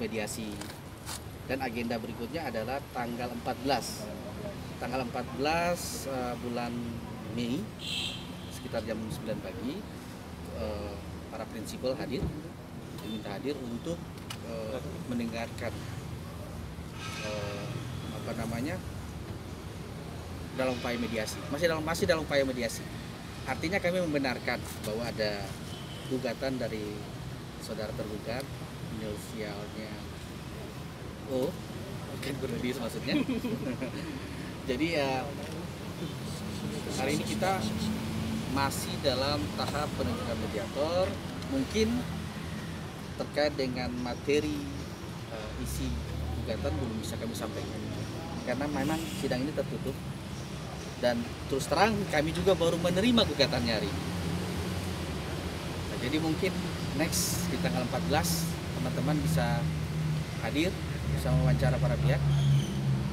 mediasi. Dan agenda berikutnya adalah tanggal 14 bulan Mei sekitar jam 9 pagi para prinsipal diminta hadir untuk mendengarkan dalam upaya mediasi, masih dalam upaya mediasi. Artinya kami membenarkan bahwa ada gugatan dari saudara tergugat, inisialnya O, bukan Bernadis maksudnya. Jadi hari ini kita masih dalam tahap penunjukan mediator. Mungkin terkait dengan materi isi gugatan belum bisa kami sampaikan karena memang sidang ini tertutup, dan terus terang kami juga baru menerima gugatannya hari ini. Nah, jadi mungkin next di tanggal 14 teman-teman bisa hadir, bisa mewawancara para pihak,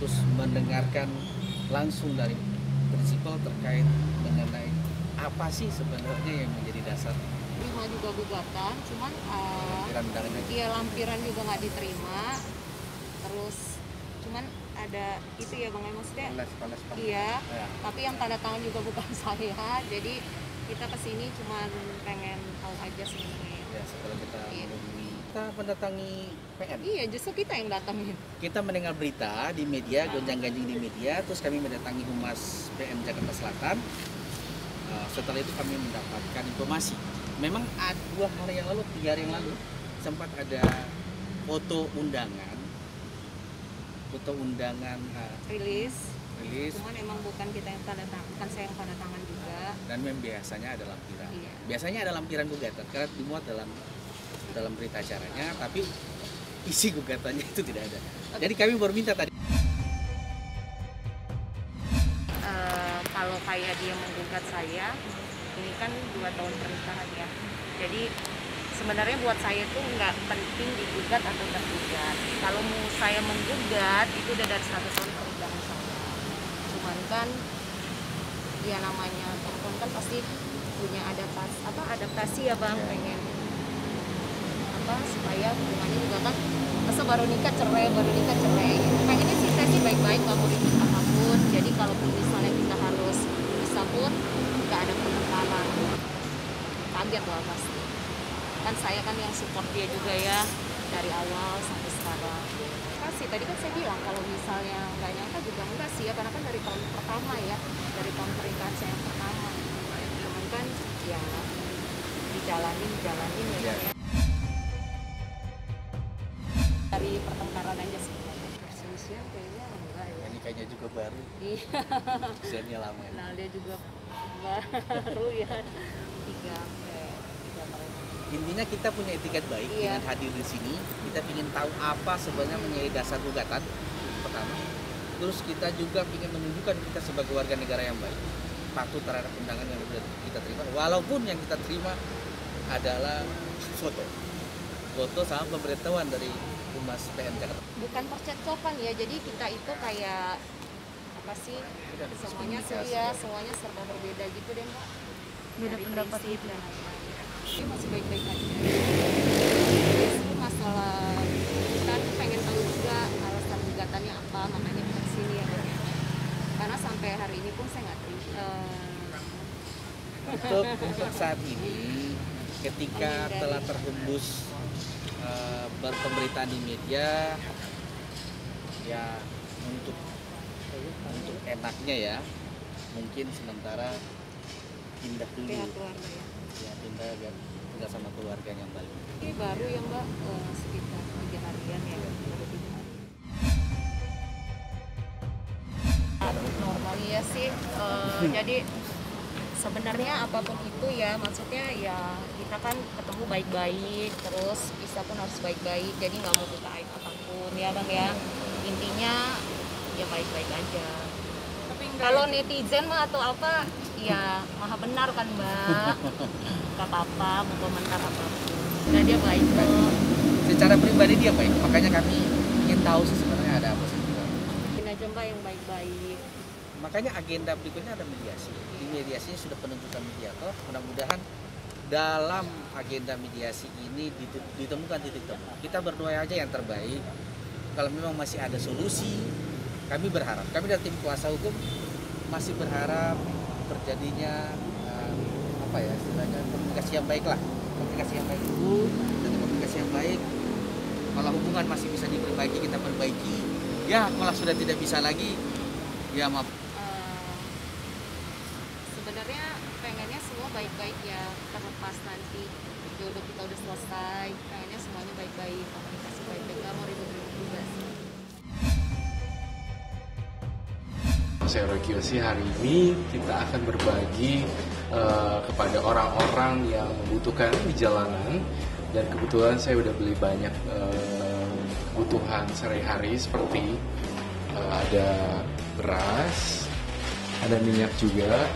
terus mendengarkan langsung dari prinsipal terkait mengenai apa sih sebenarnya yang menjadi dasar. Terima juga gugatan, cuman lampiran juga nggak diterima. Terus cuman ada itu ya Bang, maksudnya iya, ya. Tapi yang tanda tangan juga bukan saya, jadi kita kesini cuman pengen tahu aja sebenarnya. Ya, setelah kita mendatangi PN. Iya, justru kita yang datangin. Kita mendengar berita di media, gonjang-ganjing di media, terus kami mendatangi Humas PN Jakarta Selatan. Setelah itu kami mendapatkan informasi. Memang 3 hari yang lalu sempat ada foto undangan rilis. Cuman emang bukan kita yang tanda tangan, bukan saya yang tanda tangan juga. Dan biasanya ada lampiran. Iya. Biasanya ada lampiran gugatan karena dimuat dalam berita acaranya, tapi isi gugatannya itu tidak ada. Jadi kami baru minta tadi. Kalau kayak dia menggugat saya, ini kan 2 tahun pernikahan ya. Jadi sebenarnya buat saya tuh nggak penting digugat atau tergugat. Kalau mau saya menggugat itu udah dari 100 tahun pernikahan saya. Cuman kan ya namanya perempuan kan pasti punya adaptasi ya Bang, pengen supaya hubungannya juga kan masa baru nikah cerai. Pengennya sih saya sih baik-baik, nggak mau ribut apapun. Jadi kalaupun misalnya kita harus bisa pun nggak ada pertengkaran, kaget lah pasti. Kan saya kan yang support dia juga ya dari awal sampai sekarang. Kasih tadi kan saya bilang kalau misalnya nggak nyangka juga enggak sih ya, karena kan dari tahun pertama ya, dari tahun pernikahan saya yang pertama. Cuman kan ya dijalanin ya. Dari pertengkaran aja sih. Perselisihan kayaknya enggak ya. Ini kayaknya juga baru. Iya. Usianya lama ya. Nah, dia juga baru ya. 3 tahun. Intinya kita punya etiket baik dengan hadir di sini. Kita ingin tahu apa sebenarnya menjadi dasar gugatan pertama. Terus kita juga ingin menunjukkan kita sebagai warga negara yang baik, patuh terhadap undangan yang sudah kita terima. Walaupun yang kita terima adalah foto sama pemberitahuan dari Humas PN Jakarta. Bukan percakapan ya, jadi kita itu kayak apa sih? Semuanya serba berbeda gitu deh Mbak. Beda pendapat gitu. Dia masih baik-baik aja. Itu masalah kan pengen tahu juga alasan gugatannya apa, makanya kita kesini ya. Karena sampai hari ini pun saya nggak terima. Untuk saat ini, ketika telah terhembus berpemberitaan di media, ya untuk enaknya ya, mungkin sementara pindah dulu. Ya, pindah sama keluarganya balik. Ini baru ya Mbak, sekitar 3 harian ya, baru 3 hari. Normal ya sih, jadi sebenarnya apapun itu ya, maksudnya ya kita kan ketemu baik-baik, terus bisa pun harus baik-baik, jadi nggak mau buka aib apapun ya Bang ya. Intinya ya baik-baik aja. Kalau netizen mah atau apa, ya maha benar kan Mbak. Gak apa-apa, mau komentar apapun. Nah dia baik kok. Secara pribadi dia baik, makanya kami ingin tahu sih sebenarnya ada apa sih. Mungkin aja Mbak yang baik-baik. Makanya agenda berikutnya ada mediasi. Di mediasinya sudah penunjukan mediator. Mudah-mudahan dalam agenda mediasi ini ditemukan titik temu. Kita berdoa aja yang terbaik. Kalau memang masih ada solusi, kami berharap, kami dari tim kuasa hukum masih berharap terjadinya istilahnya komunikasi yang baik lah. Komunikasi yang baik itu, dan komunikasi yang baik. Kalau hubungan masih bisa diperbaiki, kita perbaiki. Ya, kalau sudah tidak bisa lagi, ya maaf. Sebenarnya pengennya semua baik-baik ya, terlepas nanti jodoh kita udah selesai, pengennya semuanya baik-baik, komunikasi baik-baik, nggak mau ribut-ribut juga sih. Saya Roy Kiyoshi, hari ini kita akan berbagi kepada orang-orang yang membutuhkan di jalanan, dan kebetulan saya udah beli banyak kebutuhan sehari-hari seperti ada beras, ada minyak juga.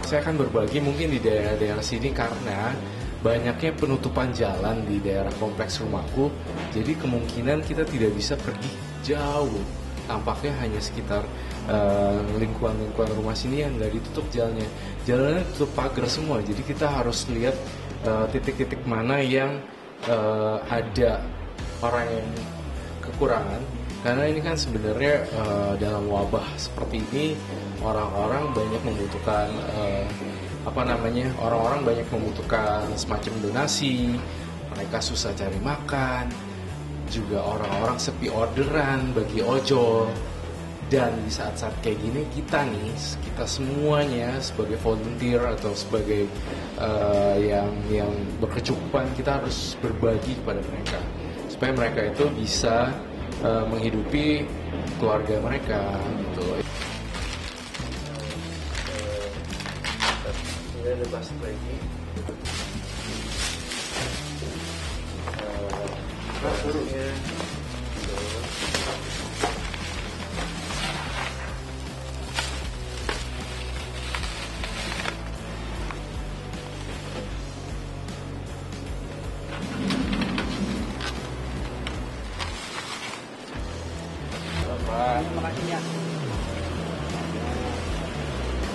Saya akan berbagi mungkin di daerah-daerah sini karena banyaknya penutupan jalan di daerah kompleks rumahku, jadi kemungkinan kita tidak bisa pergi jauh. Tampaknya hanya sekitar lingkungan rumah sini yang nggak ditutup jalannya. Jalannya tutup pagar semua, jadi kita harus lihat titik-titik mana yang ada orang yang kekurangan. Karena ini kan sebenarnya dalam wabah seperti ini orang-orang banyak membutuhkan orang-orang banyak membutuhkan semacam donasi. Mereka susah cari makan, juga orang-orang sepi orderan bagi ojol. Dan di saat-saat kayak gini kita semuanya sebagai volunteer atau sebagai yang berkecukupan, kita harus berbagi kepada mereka supaya mereka itu bisa menghidupi keluarga mereka gitu. Ini ada basket lagi. Burungnya. Terima kasih ya.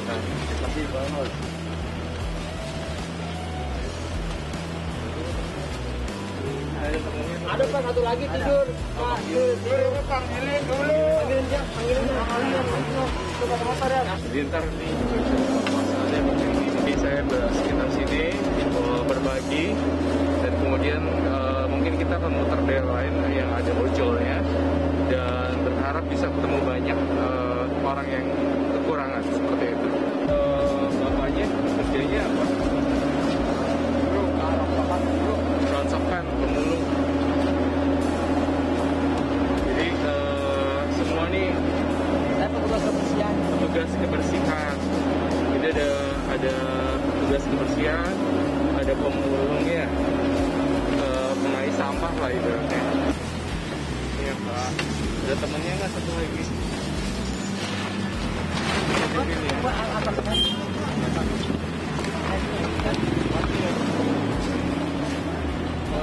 Terima kasih banget. Ada Pak, satu lagi tidur. Pak, tidur. Panggilin dulu. Panggilin. Jadi ntar nih masalahnya begini, jadi saya sekitar sini berbagi, dan kemudian mungkin kita akan muter daerah lain yang ada ojolnya, dan berharap bisa ketemu banyak orang yang kekurangan seperti itu. Bapaknya kerjanya apa? Rongsokan, pemulung. Jadi semua nih petugas kebersihan. Jadi ada petugas kebersihan, ada pemulungnya, pengais sampah lah ibaratnya. Iya Pak. Ada temennya nggak satu lagi?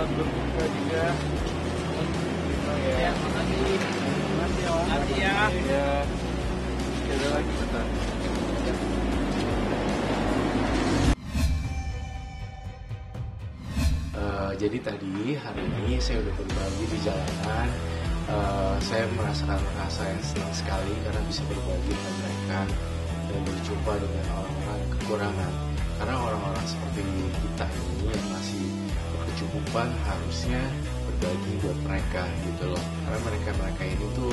Berbuka juga. Ya, makasih. Makasih ya. Ya. Ada lagi bentar. Jadi tadi hari ini saya udah berbagi di jalanan. Saya merasakan rasa yang senang sekali karena bisa berbagi dengan mereka dan berjumpa dengan orang-orang kekurangan. Karena orang-orang seperti kita ini yang masih berkecukupan harusnya berbagi buat mereka gitu loh. Karena mereka ini tuh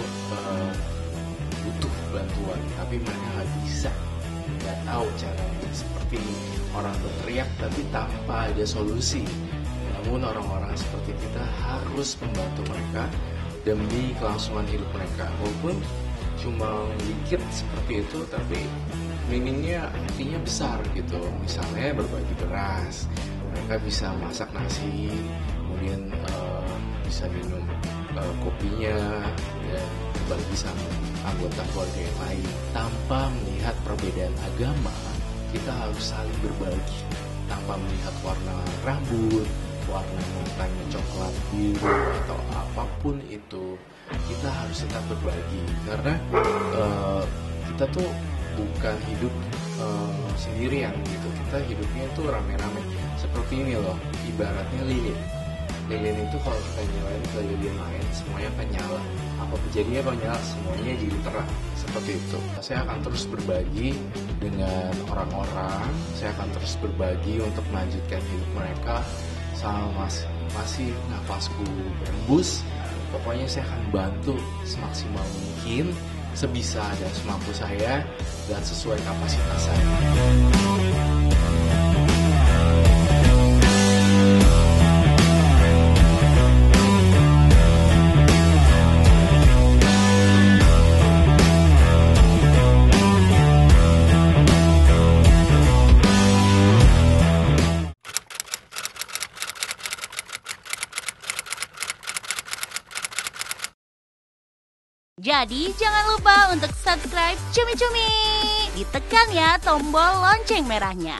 butuh bantuan, tapi mereka nggak tahu caranya. Seperti orang berteriak tapi tanpa ada solusi. Namun orang-orang seperti kita harus membantu mereka demi kelangsungan hidup mereka. Walaupun cuma dikit seperti itu, tapi meaningnya artinya besar gitu. Misalnya berbagi beras, mereka bisa masak nasi, kemudian bisa minum kopinya, dan berbagi sama anggota keluarga yang lain. Tanpa melihat perbedaan agama, kita harus saling berbagi. Tanpa melihat warna rambut, warna matanya coklat, biru, atau apapun itu, kita harus tetap berbagi. Karena kita tuh bukan hidup sendirian gitu. Kita hidupnya itu rame-rame. Seperti ini loh, ibaratnya lilin. Lilin itu kalau kita nyalain ke lilin lain, semuanya akan nyala. Apa jadinya kalau nyala, semuanya jadi terang. Seperti itu. Saya akan terus berbagi dengan orang-orang. Saya akan terus berbagi untuk melanjutkan hidup mereka. Sama masih nafasku berembus. Pokoknya saya akan bantu semaksimal mungkin, sebisa dan semampu saya, dan sesuai kapasitas saya. Jadi jangan lupa untuk subscribe Cumi Cumi. Ditekan ya tombol lonceng merahnya.